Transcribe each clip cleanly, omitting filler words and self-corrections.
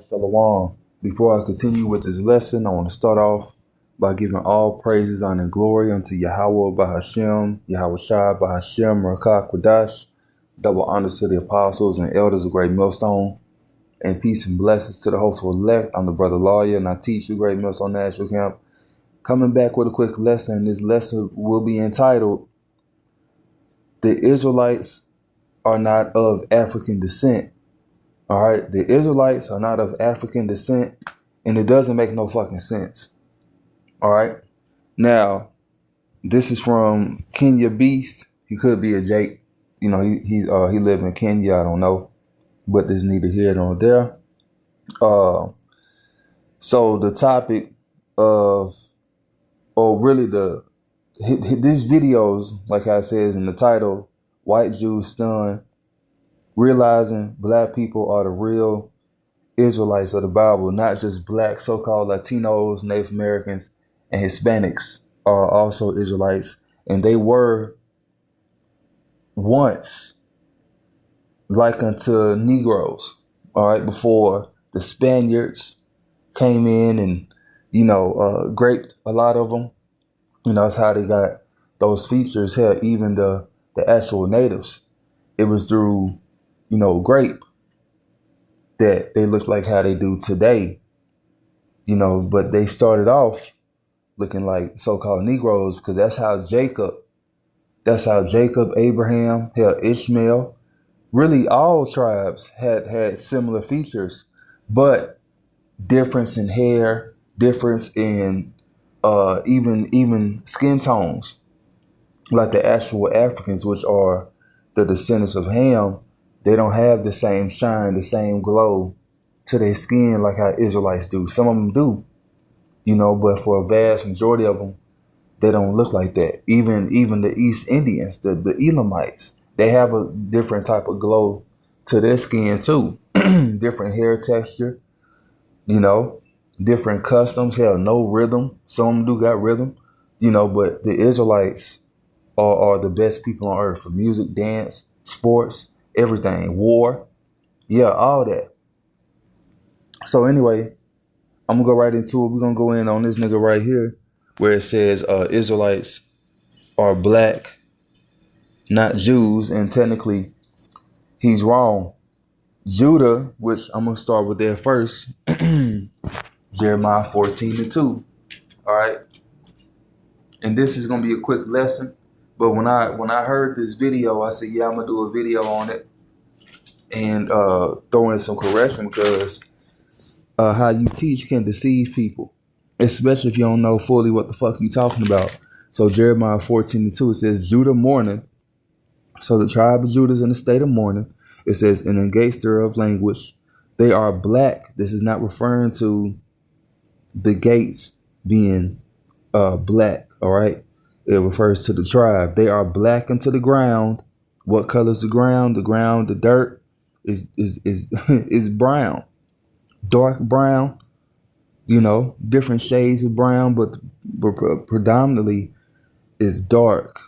Shalom. Before I continue with this lesson, I want to start off by giving all praises, honor, and glory unto Yahweh Bahashem, Yahweh Shai Bahashem, Rakah Kwadash. Double honors to the apostles and elders of Great Millstone, and peace and blessings to the hopeful elect. I'm the brother lawyer, and I teach you Great Millstone National Camp. Coming back with a quick lesson. This lesson will be entitled, "The Israelites are not of African descent." All right, the Israelites are not of African descent, and it doesn't make no fucking sense. All right, now this is from Kenya Beast. He could be a Jake. You know, he lived in Kenya. I don't know, but there's neither here nor there. So the topic of, or really this videos, like I said, is in the title, "White Jews Stunned, Realizing Black People Are the Real Israelites of the Bible," not just black so-called Latinos, Native Americans, and Hispanics are also Israelites, and they were once like unto Negroes, all right, before the Spaniards came in and, raped a lot of them. That's how they got those features. Hell, even the actual natives, it was through, grape that they look like how they do today. But they started off looking like so-called Negroes because that's how Jacob, Abraham, hell, Ishmael, really all tribes had similar features, but difference in hair, difference in even skin tones, like the actual Africans, which are the descendants of Ham. They don't have the same shine, the same glow to their skin like how Israelites do. Some of them do, but for a vast majority of them, they don't look like that. Even the East Indians, the Elamites, they have a different type of glow to their skin too. Different hair texture, different customs. Hell, no rhythm. Some of them do got rhythm, but the Israelites are the best people on earth for music, dance, sports, everything, war. Yeah, all that. So anyway, I'm gonna go right into it. We're gonna go in on this nigga right here where it says Israelites are black, not Jews, and technically he's wrong. Judah, which I'm gonna start with there first, Jeremiah 14:2. All right, and this is gonna be a quick lesson. But when I heard this video, I said, yeah, I'm gonna do a video on it and throw in some correction because how you teach can deceive people, especially if you don't know fully what the fuck you talking about. So Jeremiah 14:2, it says, Judah mourning. So the tribe of Judah is in a state of mourning. It says, in a gates thereof language, they are black. This is not referring to the gates being black, all right? It refers to the tribe. They are black unto the ground. What color is the ground? The ground, the dirt is is brown, dark brown. Different shades of brown, but predominantly is dark,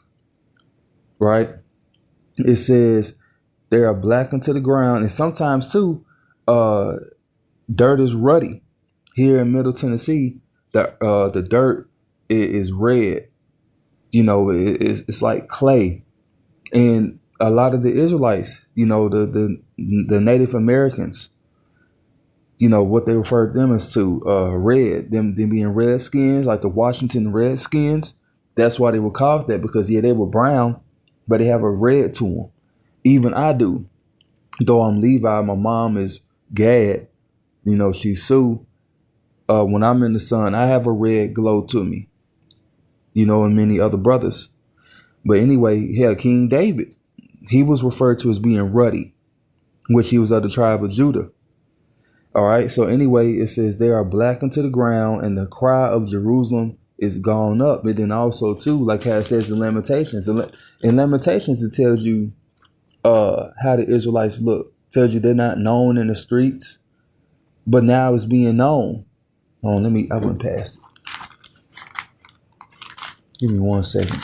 right? It says they are black unto the ground, and sometimes too, dirt is ruddy. Here in Middle Tennessee, the dirt is red. It's like clay, and a lot of the Israelites, the Native Americans, what they refer them as to red, them being redskins, like the Washington Redskins. That's why they were called that, because yeah, they were brown, but they have a red to them. Even I do, though I'm Levi. My mom is Gad. She's Sue. When I'm in the sun, I have a red glow to me. And many other brothers. But anyway, hell, King David, he was referred to as being ruddy, which he was of the tribe of Judah. All right. So anyway, it says they are black unto the ground, and the cry of Jerusalem is gone up. But then also too, like how it says in Lamentations, in Lamentations it tells you how the Israelites look. Tells you they're not known in the streets, but now it's being known. Oh, I went past it. Give me 1 second.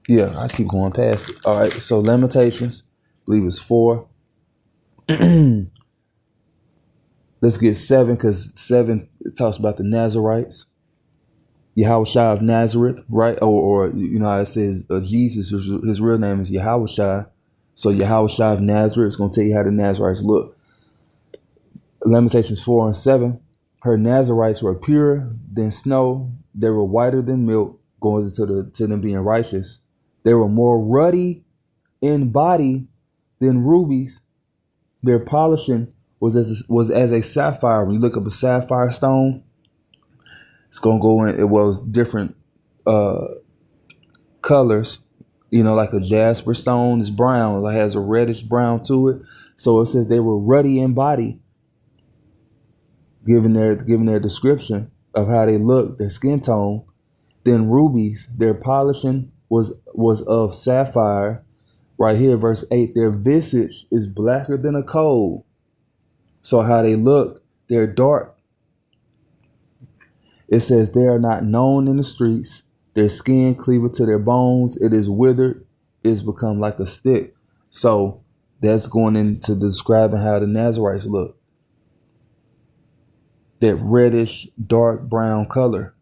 Yeah, I keep going past it. All right, so Lamentations, I believe it's 4. Let's get 7 because 7 it talks about the Nazarites. Yahushua of Nazareth, right? Or you know how it says Jesus, his real name is Yahushua. So Yahushua of Nazareth is going to tell you how the Nazarites look. Lamentations 4 and 7. Her Nazarites were purer than snow. They were whiter than milk, going to them being righteous. They were more ruddy in body than rubies. Their polishing was as a sapphire. When you look up a sapphire stone, it's gonna go in. It was different uh, colors. You know, like a jasper stone is brown. It has a reddish brown to it. So it says they were ruddy in body, given their description of how they look, their skin tone. Then rubies, their polishing was of sapphire. Right here, verse 8, their visage is blacker than a coal. So how they look, they're dark. It says they are not known in the streets. Their skin cleaveth to their bones. It is withered. It's become like a stick. So that's going into describing how the Nazarites look. That reddish, dark brown color.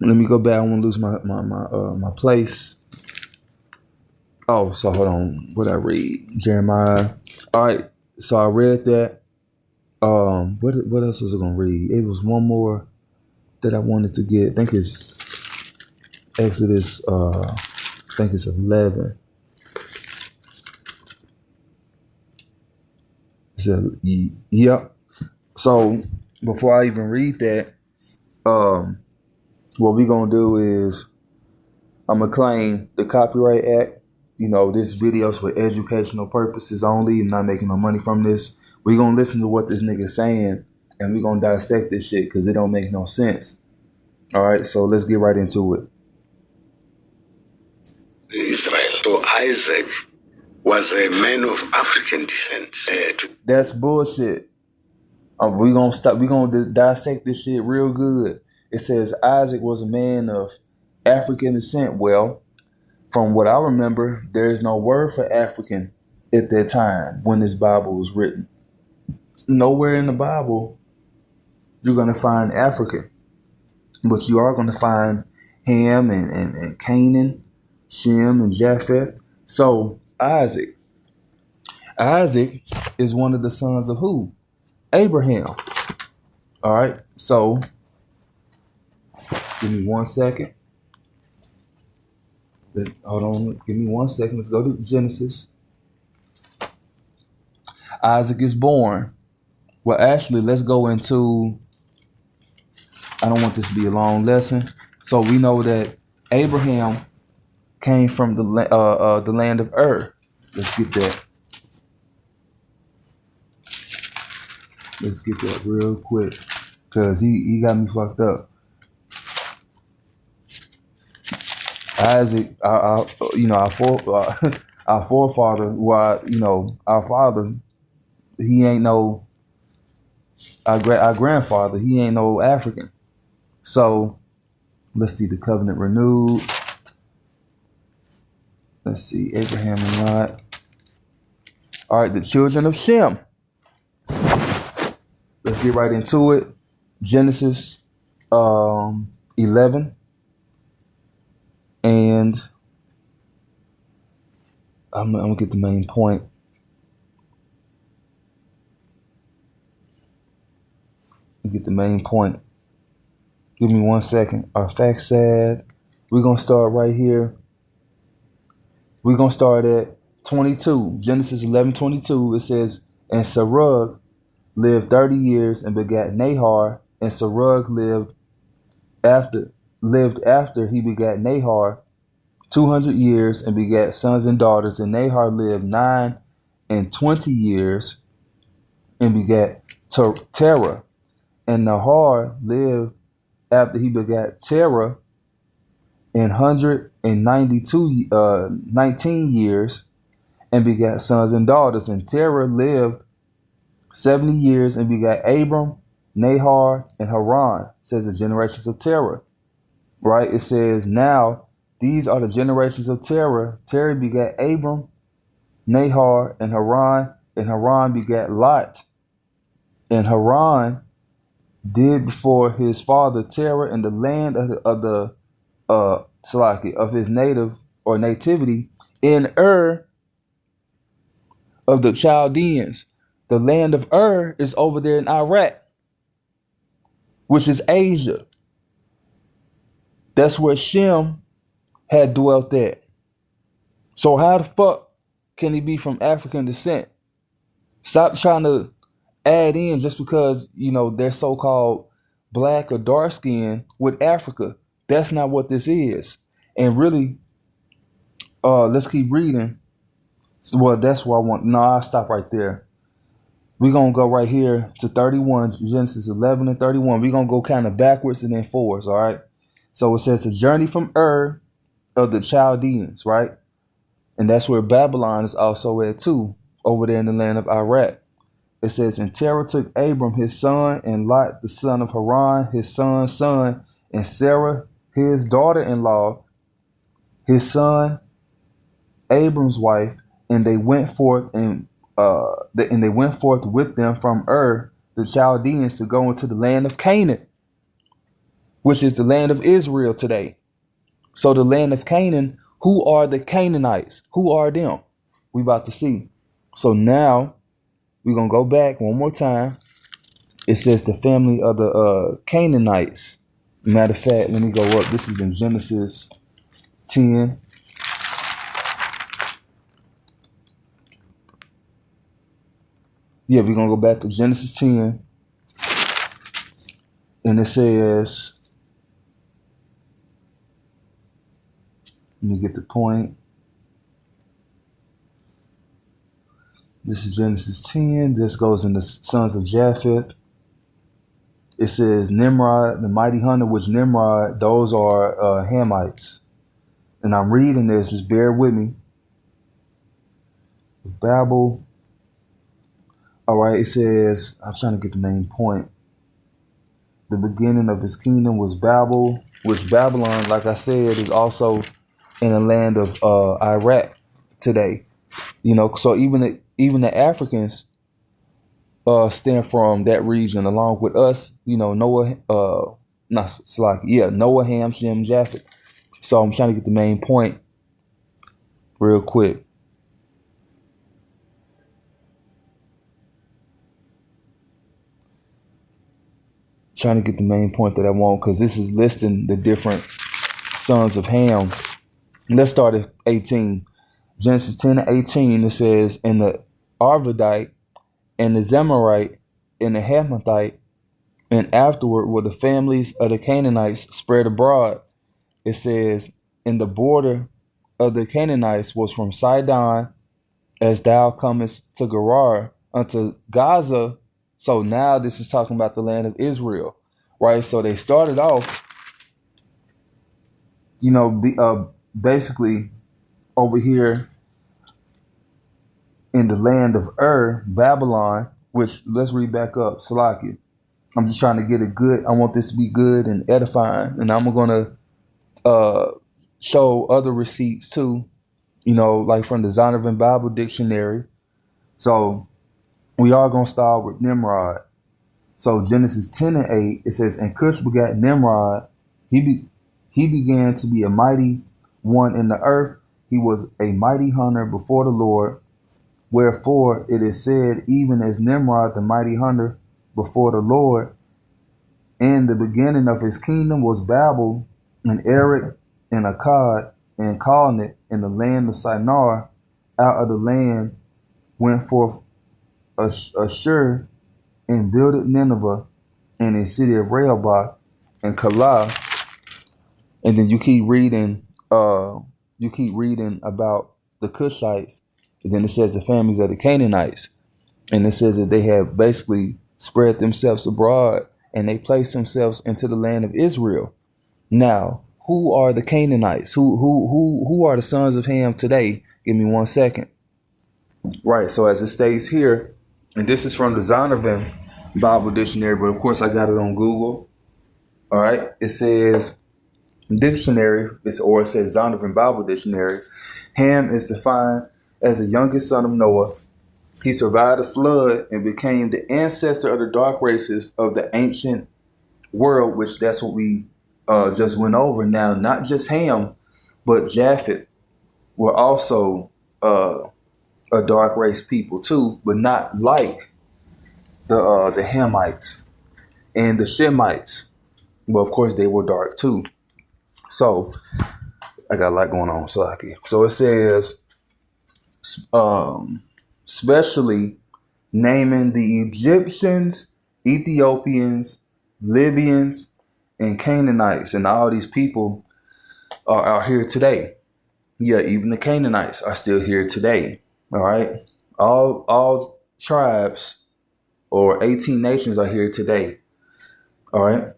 Let me go back. I want to lose my place. Oh, so hold on. What I read? Jeremiah. All right. So I read that. What else was I gonna read? It was one more that I wanted to get. I think it's Exodus. I think it's 11. So yep. So before I even read that, what we gonna do is I'm gonna claim the Copyright Act. You know, this video's for educational purposes only. I'm not making no money from this. We gonna listen to what this nigga's saying, and we gonna dissect this shit because it don't make no sense. All right, so let's get right into it. Israel. So Isaac was a man of African descent. That's bullshit. We gonna stop. We gonna dissect this shit real good. It says Isaac was a man of African descent. Well, from what I remember, there is no word for African at that time when this Bible was written. Nowhere in the Bible you're gonna find African, but you are gonna find Ham and Canaan, Shem and Japheth. So Isaac is one of the sons of who? Abraham. All right. So give me 1 second. Hold on. Give me 1 second. Let's go to Genesis. Isaac is born. Well, actually, let's go into. I don't want this to be a long lesson. So we know that Abraham came from the land of Ur. Let's get that. Let's get that real quick, cause he got me fucked up. Isaac, our forefather, our father, he ain't no our grandfather, he ain't no African. So let's see the covenant renewed. Let's see Abraham and Lot. All right, the children of Shem. Let's get right into it. Genesis 11. And I'm gonna get the main point. Get the main point. Give me 1 second. Our fact said we're gonna start right here. We're gonna start at 22. Genesis 11:22. It says, and Serug lived 30 years and begat Nahor, and Serug lived after he begat Nahor 200 years and begat sons and daughters, and Nahor lived 29 years and begat Terah. And Nahor lived after he begat Terah 19 years and begat sons and daughters. And Terah lived 70 years and begat Abram, Nahor, and Haran, says the generations of Terah. right? It says, now these are the generations of Terah. Terah begat Abram, Nahor, and Haran begat Lot. And Haran did before his father Terah in the land of Salaki, of his native or nativity in Ur of the Chaldeans. The land of Ur is over there in Iraq, which is Asia. That's where Shem had dwelt at. So how the fuck can he be from African descent? Stop trying to add in just because, they're so-called black or dark skinned with Africa. That's not what this is. And really, let's keep reading. Well, that's what I want. No, I'll stop right there. We're going to go right here to 31, Genesis 11 and 31. We're going to go kind of backwards and then forwards, all right? So it says the journey from Ur of the Chaldeans, right? And that's where Babylon is also at too, over there in the land of Iraq. It says, and Terah took Abram his son, and Lot the son of Haran his son's son, and Sarah his daughter-in-law, his son Abram's wife, and they went forth they went forth with them from Ur the Chaldeans to go into the land of Canaan, which is the land of Israel today. So the land of Canaan, who are the Canaanites? Who are them? We about to see. So now we're going to go back one more time. It says the family of the Canaanites. Matter of fact, let me go up. This is in Genesis 10. Yeah, we're going to go back to Genesis 10. And it says, let me get the point. This is Genesis 10. This goes in the sons of Japheth. It says Nimrod, the mighty hunter, which Nimrod, those are Hamites. And I'm reading this, just bear with me. Babel. All right, it says, I'm trying to get the main point. The beginning of his kingdom was Babel, which Babylon, like I said, is also in the land of Iraq today. So even the Africans stem from that region along with us. Noah, Noah, Ham, Shem, Japheth. So I'm trying to get the main point real quick. Trying to get the main point that I want, because this is listing the different sons of Ham. Let's start at 18. Genesis 10 and 18, it says, and the Arvadite and the Zemarite and the Hamathite, and afterward were the families of the Canaanites spread abroad. It says, and the border of the Canaanites was from Sidon, as thou comest to Gerar, unto Gaza. So now this is talking about the land of Israel, right? So they started off, basically over here in the land of Ur, Babylon, which, let's read back up, Salakia. I'm just trying to get it good. I want this to be good and edifying. And I'm going to show other receipts too, like from the Zondervan Bible Dictionary. So we are going to start with Nimrod. So Genesis 10 and 8, it says, and Cush begat Nimrod. He began to be a mighty one in the earth. He was a mighty hunter before the Lord. Wherefore it is said, even as Nimrod, the mighty hunter before the Lord, and the beginning of his kingdom was Babel, and Erech, and Akkad, and Calneh, in the land of Shinar. Out of the land went forth Ashur, and builded Nineveh, and a city of Rehoboth, and Calah. And then you keep reading about the Cushites. And then it says the families of the Canaanites. And it says that they have basically spread themselves abroad, and they placed themselves into the land of Israel. Now, who are the Canaanites? Who are the sons of Ham today? Give me 1 second. Right, so as it states here, and this is from the Zondervan Bible Dictionary, but of course I got it on Google. All right, it says dictionary, or it says Zondervan Bible Dictionary, Ham is defined as the youngest son of Noah. He survived the flood and became the ancestor of the dark races of the ancient world, which that's what we just went over. Now, not just Ham, but Japheth were also a dark race people too, but not like the Hamites and the Shemites. Well, of course, they were dark too. So I got a lot going on, Slaki. So it says, especially naming the Egyptians, Ethiopians, Libyans, and Canaanites, and all these people are here today. Yeah, even the Canaanites are still here today. All right, all tribes or 18 nations are here today. All right.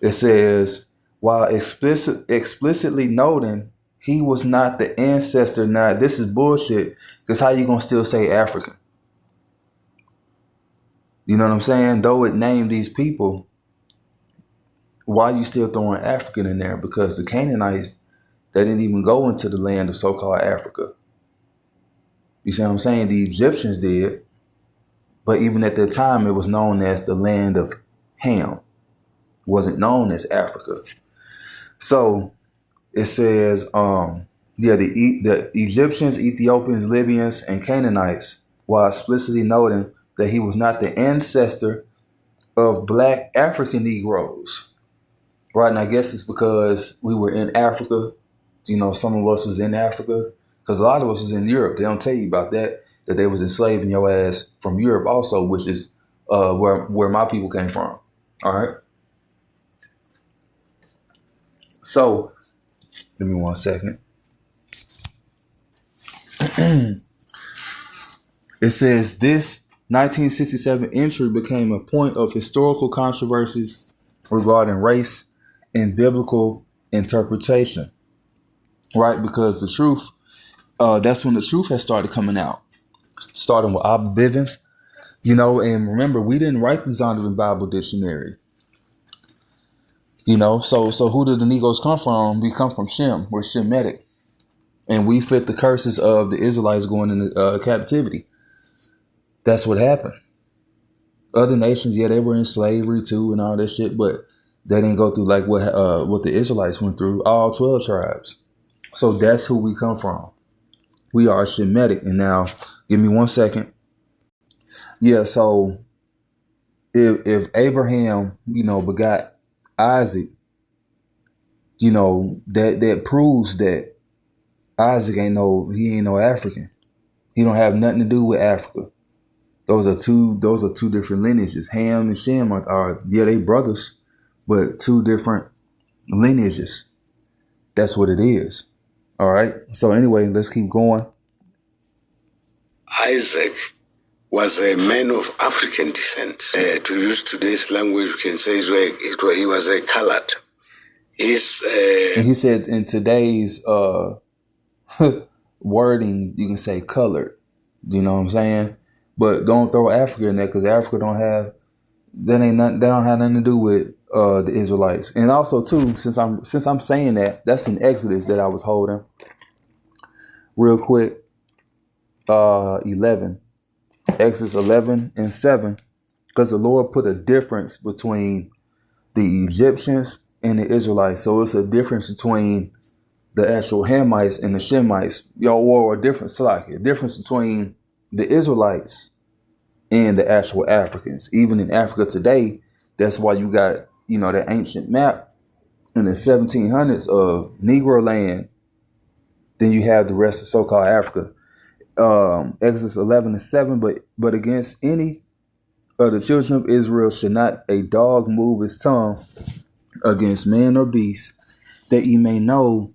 It says, while explicitly noting he was not the ancestor. Now, this is bullshit, because how you going to still say African? You know what I'm saying? Though it named these people, why you still throwing African in there? Because the Canaanites, they didn't even go into the land of so-called Africa. You see what I'm saying? The Egyptians did, but even at that time, it was known as the land of Ham. It wasn't known as Africa. So it says, the Egyptians, Ethiopians, Libyans, and Canaanites, while explicitly noting that he was not the ancestor of black African Negroes. Right, and I guess it's because we were in Africa. You know, some of us was in Africa, because a lot of us was in Europe. They don't tell you about that they was enslaving your ass from Europe also, which is where my people came from. All right. So, give me 1 second. It says this 1967 entry became a point of historical controversies regarding race and biblical interpretation. Right? Because the truth, that's when the truth has started coming out. Starting with Abba Bivens, you know, and remember, we didn't write the Zondervan Bible Dictionary. You know, so who did the Negroes come from? We come from Shem. We're Shemitic. And we fit the curses of the Israelites going into captivity. That's what happened. Other nations, yeah, they were in slavery too and all that shit, but they didn't go through like what the Israelites went through, all 12 tribes. So that's who we come from. We are Shemitic. And now, give me 1 second. Yeah, so if Abraham, you know, begot Isaac, you know, that proves that Isaac ain't no African. He don't have nothing to do with Africa. Those are two different lineages. Ham and Shem are they brothers, but two different lineages. That's what it is. All right. So anyway, let's keep going. Isaac was a man of African descent. To use today's language, we can say he was a colored. And he said in today's wording, you can say colored. You know what I'm saying? But don't throw Africa in there, because Africa don't have that don't have nothing to do with the Israelites. And also too, since I'm saying that's in Exodus that I was holding. Real quick, 11. Exodus 11 and 7. Because the Lord put a difference between the Egyptians and the Israelites. So it's a difference between the actual Hamites and the Shemites. Or a difference between the Israelites and the actual Africans. Even in Africa today, that's why you got, you know, that ancient map in the 1700s of Negro land. Then you have the rest of so-called Africa. Exodus 11 and 7, but against any of the children of Israel should not a dog move his tongue against man or beast, that ye may know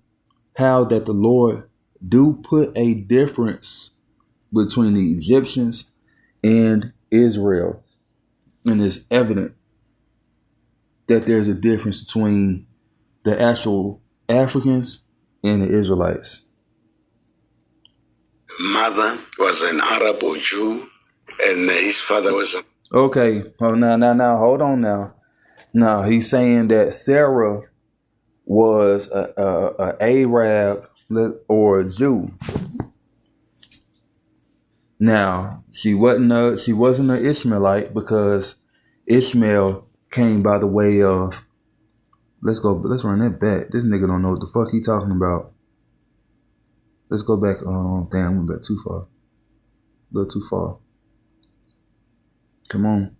how that the Lord do put a difference between the Egyptians and Israel. And it's evident that there's a difference between the actual Africans and the Israelites. Mother was an Arab or Jew, and his father was a... Okay. Oh, now, hold on now. Now, he's saying that Sarah was a Arab or a Jew. Now she wasn't an Ishmaelite because Ishmael came by the way of let's run that back. This nigga don't know what the fuck he talking about. Let's go back. Damn, we went back too far. A little too far. Come on.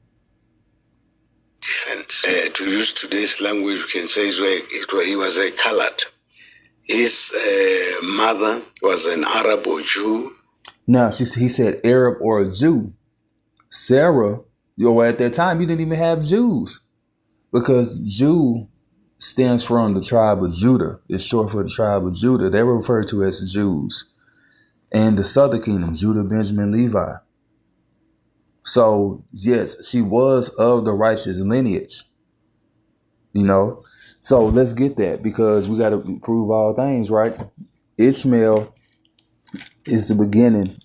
To use today's language, we can say he was a colored. His mother was an Arab or Jew. Now he said Arab or a Jew. Sarah, at that time you didn't even have Jews because Jew stands from the tribe of Judah. It's short for the tribe of Judah. They were referred to as the Jews. And the southern kingdom, Judah, Benjamin, Levi. So, yes, she was of the righteous lineage. So let's get that because we got to prove all things, right? Ishmael is the beginning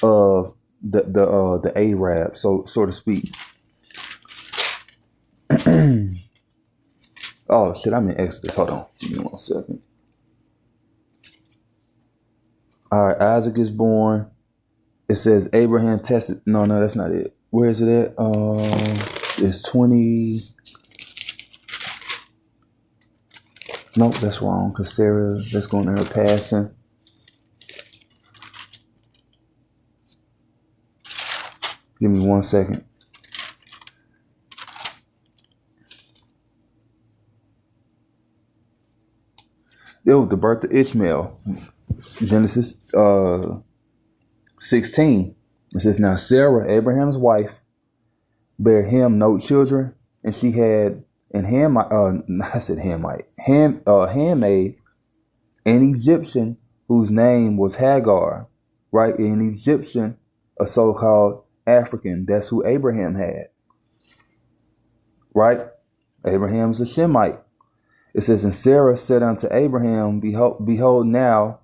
of the Arab, so to speak. Oh shit, I'm in Exodus. Hold on, give me 1 second. All right, Isaac is born. It says Abraham tested. No, that's not it. Where is it at? It's 20. Nope, that's wrong. Cause Sarah, let's go into her passing. Give me 1 second. The birth of Ishmael. Genesis 16. It says, now Sarah, Abraham's wife, bare him no children, and she had handmaid, an Egyptian whose name was Hagar, right? An Egyptian, a so-called African. That's who Abraham had, right? Abraham's a Shemite. It says, and Sarah said unto Abraham, behold now,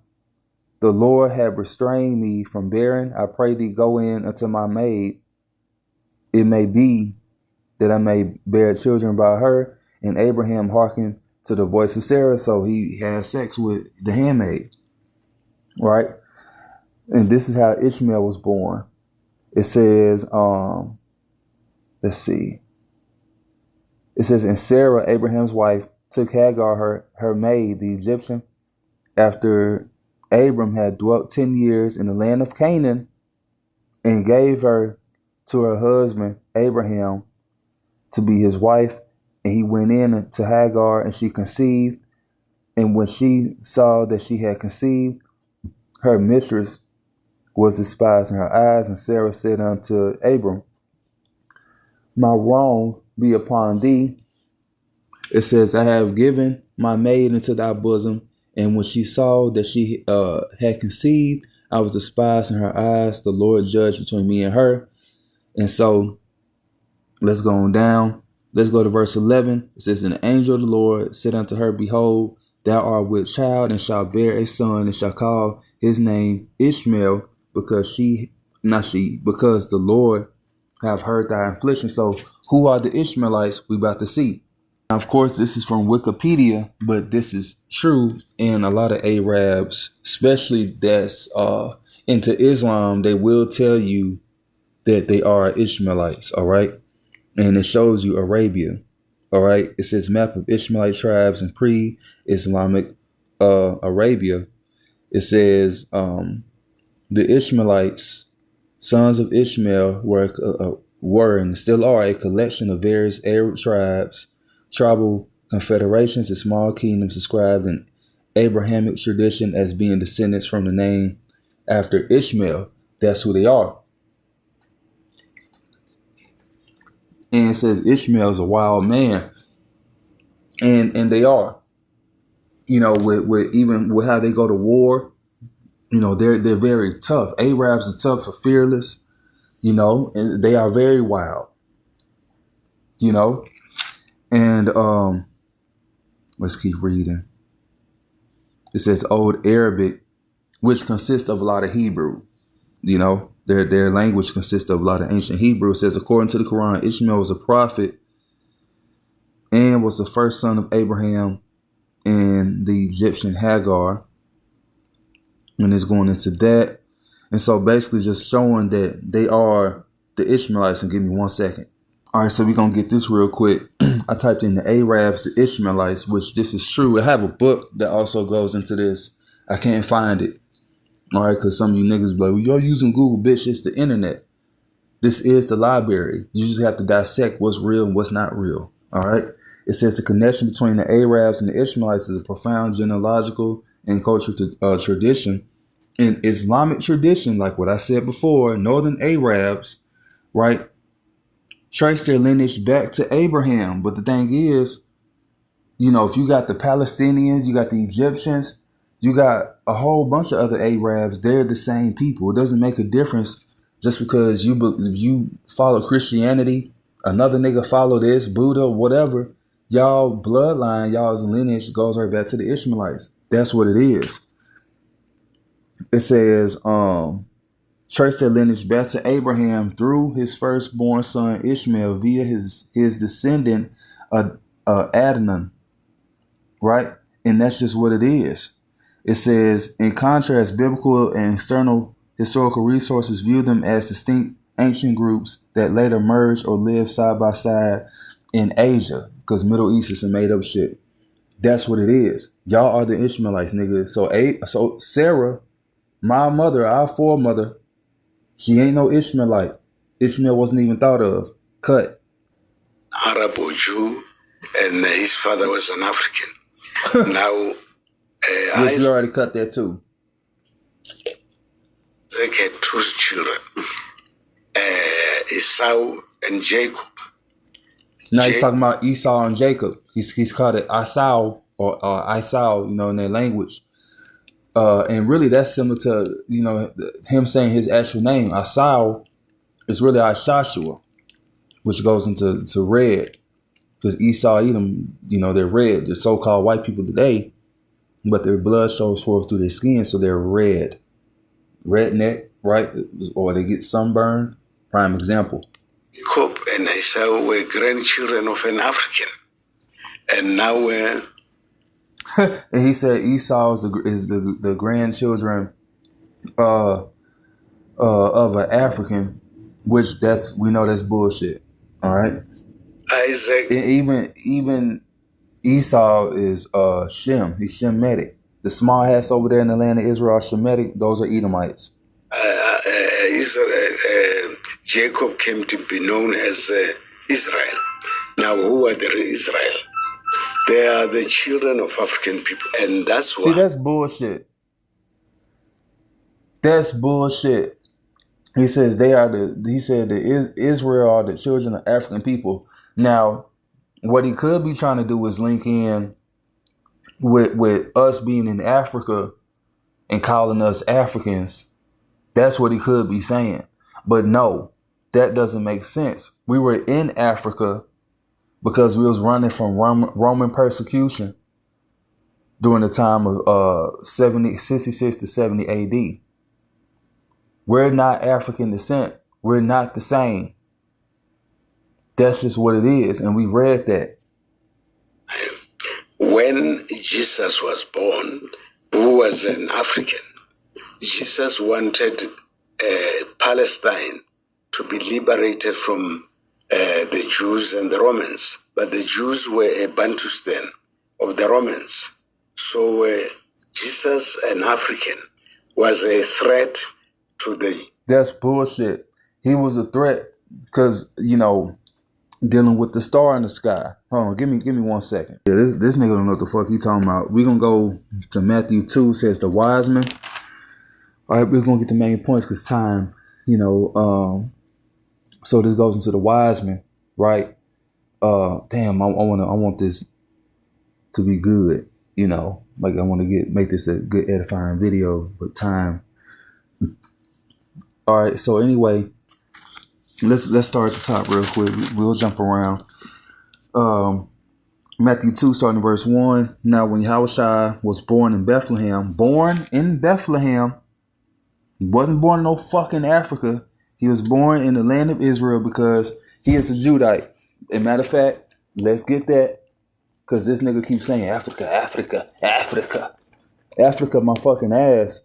the Lord have restrained me from bearing. I pray thee, go in unto my maid. It may be that I may bear children by her. And Abraham hearkened to the voice of Sarah, so he had sex with the handmaid, right? And this is how Ishmael was born. It says, let's see. It says, and Sarah, Abraham's wife, took Hagar, her maid, the Egyptian, after Abram had dwelt 10 years in the land of Canaan, and gave her to her husband, Abraham, to be his wife. And he went in to Hagar, and she conceived. And when she saw that she had conceived, her mistress was despised in her eyes. And Sarah said unto Abram, my wrong be upon thee. It says, I have given my maid into thy bosom. And when she saw that she had conceived, I was despised in her eyes. The Lord judged between me and her. And so let's go on down. Let's go to verse 11. It says, and the angel of the Lord said unto her, behold, thou art with child and shalt bear a son and shall call his name Ishmael, because the Lord have heard thy affliction. So who are the Ishmaelites we about to see? Now, of course, this is from Wikipedia, but this is true in a lot of Arabs, especially that's into Islam. They will tell you that they are Ishmaelites, all right? And it shows you Arabia, all right? It says map of Ishmaelite tribes in pre-Islamic Arabia. It says the Ishmaelites, sons of Ishmael, were and still are a collection of various Arab tribes, tribal confederations, and small kingdoms described in Abrahamic tradition as being descendants from the name after Ishmael. That's who they are. And it says Ishmael is a wild man. And they are. With how they go to war, they're very tough. Arabs are tough, are fearless, and they are very wild. And let's keep reading. It says Old Arabic, which consists of a lot of Hebrew. Their language consists of a lot of ancient Hebrew. It says, according to the Quran, Ishmael was a prophet and was the first son of Abraham and the Egyptian Hagar, and it's going into that. And so basically just showing that they are the Ishmaelites. And give me 1 second. All right, so we're going to get this real quick. I typed in the Arabs, the Ishmaelites, which this is true. I have a book that also goes into this. I can't find it. All right, because some of you niggas be like, well, you're using Google, bitch. It's the internet. This is the library. You just have to dissect what's real and what's not real. All right. It says the connection between the Arabs and the Ishmaelites is a profound genealogical and cultural tradition. In Islamic tradition, like what I said before, northern Arabs, right, trace their lineage back to Abraham. But the thing is, you know, if you got the Palestinians, you got the Egyptians, you got a whole bunch of other Arabs, they're the same people. It doesn't make a difference just because you follow Christianity, another nigga follow this, Buddha, whatever. Y'all bloodline, y'all's lineage goes right back to the Ishmaelites. That's what it is. It says, trace their lineage back to Abraham through his firstborn son Ishmael via his descendant Adnan, right? And that's just what it is. It says, in contrast, biblical and external historical resources view them as distinct ancient groups that later merged or lived side by side in Asia, because Middle East is some made up shit. That's what it is. Y'all are the Ishmaelites, nigga. So Sarah, my mother, our foremother, she ain't no Ishmaelite. Ishmael wasn't even thought of. Cut. Arab or Jew, and his father was an African. Now, Yes, we already cut that too. Isaac had two children, Esau and Jacob. Now he's talking about Esau and Jacob. He's called it Esau or Esau, you know, in their language. And really that's similar to, you know, him saying his actual name. Esau is really Ishashua, which goes into red. Because Esau, Edom, you know, they're red. They're so-called white people today, but their blood shows forth through their skin, so they're red. Redneck, right? Or they get sunburned. Prime example. Jacob and Esau were grandchildren of an African. And now and he said Esau is the grandchildren of an African, which we know that's bullshit. All right. Isaac. And even Esau is Shem. He's Shemitic. The small hats over there in the land of Israel are Shemitic. Those are Edomites. Jacob came to be known as Israel. Now, who are the Israel? They are the children of African people, and that's why. See, that's bullshit. That's bullshit. He says Israel are the children of African people. Now, what he could be trying to do is link in with us being in Africa and calling us Africans. That's what he could be saying. But no, that doesn't make sense. We were in Africa because we was running from Roman persecution during the time of 66 to 70 AD. We're not African descent. We're not the same. That's just what it is. And we read that. When Jesus was born, who was an African, Jesus wanted Palestine to be liberated from the Jews and the Romans. But the Jews were a Bantustan of the Romans. So Jesus, an African, was a threat to the... That's bullshit. He was a threat because, you know, dealing with the star in the sky. Hold on, give me 1 second. Yeah, this nigga don't know what the fuck he talking about. We're going to go to Matthew 2, says the wise men. All right, we're going to get the main points because time, you know. So this goes into the wise men, right? Damn, I want this to be good, you know. Like I want to make this a good edifying video, but time. All right, so anyway, let's start at the top real quick. We'll jump around. Matthew 2, starting verse 1. Now, when Yahushua was born in Bethlehem, he wasn't born in no fucking Africa. He was born in the land of Israel because he is a Judite. As a matter of fact, let's get that. Because this nigga keeps saying Africa, Africa, Africa. Africa, my fucking ass.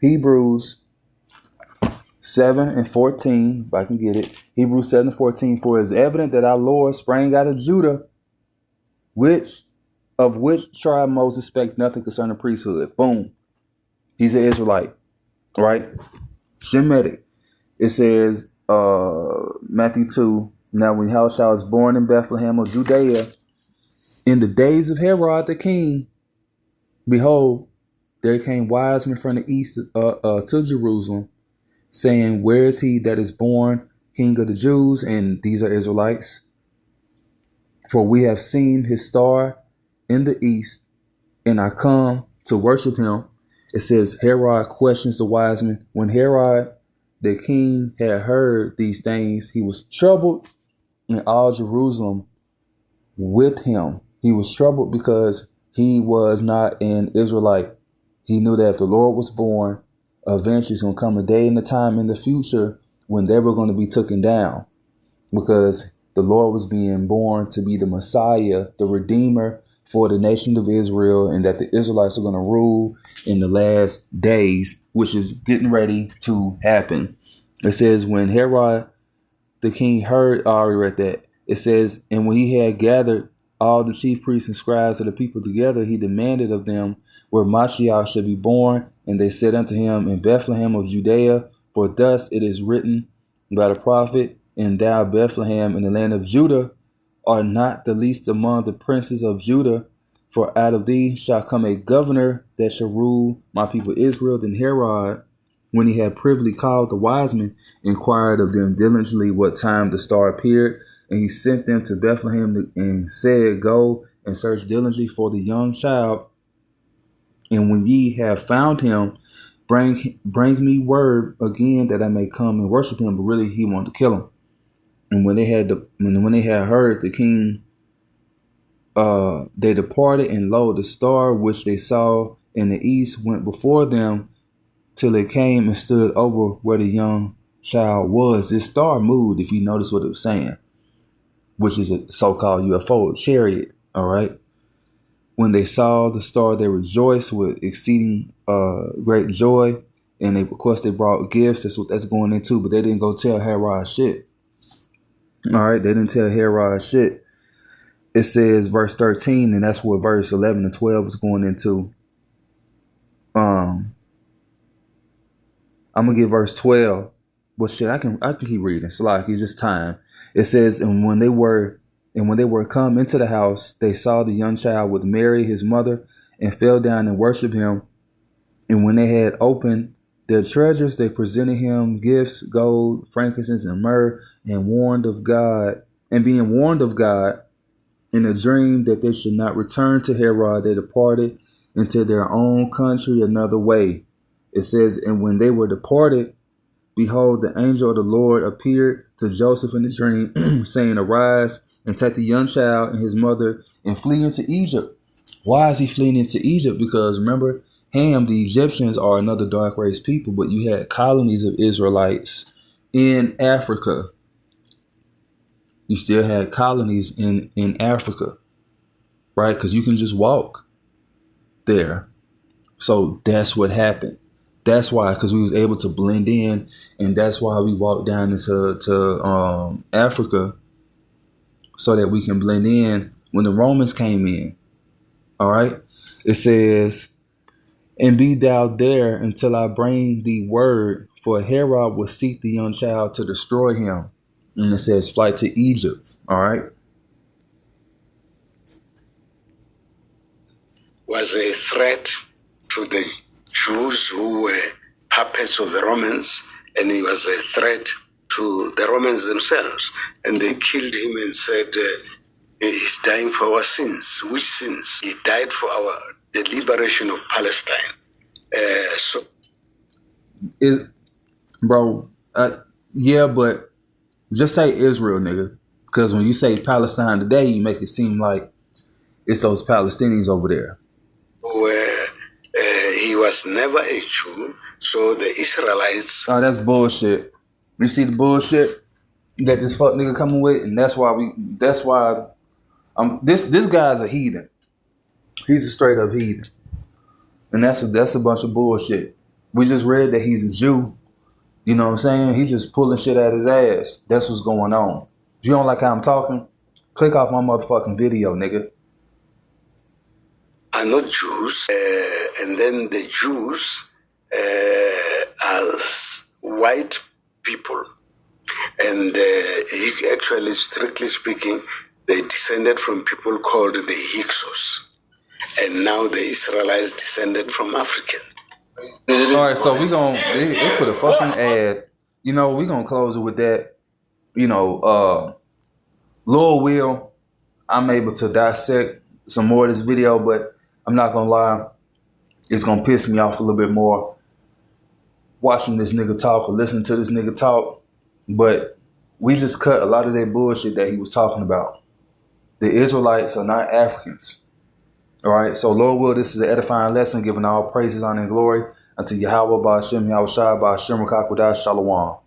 Hebrews 7 and 14, if I can get it. Hebrews 7 and 14. For it is evident that our Lord sprang out of Judah, which tribe Moses spake nothing concerning priesthood. Boom. He's an Israelite, right? Shemitic. It says, Matthew 2, now when Yahushua was born in Bethlehem of Judea, in the days of Herod the king, behold, there came wise men from the east to Jerusalem, saying, where is he that is born King of the Jews? And these are Israelites. For we have seen his star in the east, and I come to worship him. It says, Herod questions the wise men. When Herod the king had heard these things, he was troubled, and all Jerusalem with him. He was troubled because he was not an Israelite. He knew that if the Lord was born, eventually it's going to come a day and a time in the future when they were going to be taken down, because the Lord was being born to be the Messiah, the Redeemer for the nation of Israel, and that the Israelites are going to rule in the last days, which is getting ready to happen. It says, when Herod the king heard, I already read that. It says, and when he had gathered all the chief priests and scribes of the people together, he demanded of them where Mashiach should be born. And they said unto him, in Bethlehem of Judea, for thus it is written by the prophet, and thou, Bethlehem, in the land of Judah, art not the least among the princes of Judah, for out of thee shall come a governor that shall rule my people Israel. Then Herod, when he had privily called the wise men, inquired of them diligently what time the star appeared. And he sent them to Bethlehem and said, go and search diligently for the young child. And when ye have found him, bring me word again that I may come and worship him. But really, he wanted to kill him. And when they had heard the king, they departed, and lo, the star which they saw in the east went before them till it came and stood over where the young child was. This star moved, if you notice what it was saying, which is a so-called UFO, chariot. All right. When they saw the star, they rejoiced with exceeding great joy. And of course, they brought gifts. That's what that's going into. But they didn't go tell Herod shit. All right. They didn't tell Herod shit. It says verse 13, and that's what verse 11 and 12 is going into. I'm gonna get verse 12. But shit, I can keep reading. It's like it's just time. It says, and when they were come into the house, they saw the young child with Mary, his mother, and fell down and worshipped him. And when they had opened their treasures, they presented him gifts, gold, frankincense, and myrrh, and being warned of God in a dream that they should not return to Herod, they departed into their own country another way. It says, and when they were departed, behold, the angel of the Lord appeared to Joseph in a dream, saying, arise and take the young child and his mother and flee into Egypt. Why is he fleeing into Egypt? Because remember, Ham, the Egyptians are another dark race people, but you had colonies of Israelites in Africa. You still had colonies in Africa, right? Because you can just walk there. So that's what happened. That's why, because we was able to blend in, and that's why we walked down into Africa, so that we can blend in when the Romans came in. All right. It says, and be thou there until I bring thee word, for Herod will seek the young child to destroy him. And it says, flight to Egypt. All right. Was a threat to the Jews who were puppets of the Romans, and he was a threat to the Romans themselves. And they killed him and said, he's dying for our sins. Which sins? He died for the liberation of Palestine. Yeah, but just say Israel, nigga. Because when you say Palestine today, you make it seem like it's those Palestinians over there. Where he was never a Jew, so the Israelites. Oh, that's bullshit. You see the bullshit that this fuck nigga coming with, and that's why This guy's a heathen. He's a straight up heathen, and that's a bunch of bullshit. We just read that he's a Jew. You know what I'm saying? He's just pulling shit out his ass. That's what's going on. If you don't like how I'm talking, click off my motherfucking video, nigga. Are not Jews, and then the Jews as white people, and actually, strictly speaking, they descended from people called the Hyksos, and now the Israelites descended from Africans. All right, so they put a fucking ad. You know, we gonna close it with that. You know, Lord will, I'm able to dissect some more of this video, but I'm not gonna lie, it's gonna piss me off a little bit more watching this nigga talk or listening to this nigga talk. But we just cut a lot of that bullshit that he was talking about. The Israelites are not Africans. All right, so Lord will, this is an edifying lesson, giving all praises, honor, and glory unto Yahweh, Ba'ashem, Yahweh Shai, Ba'ashem, Rakakwadash, Shalom.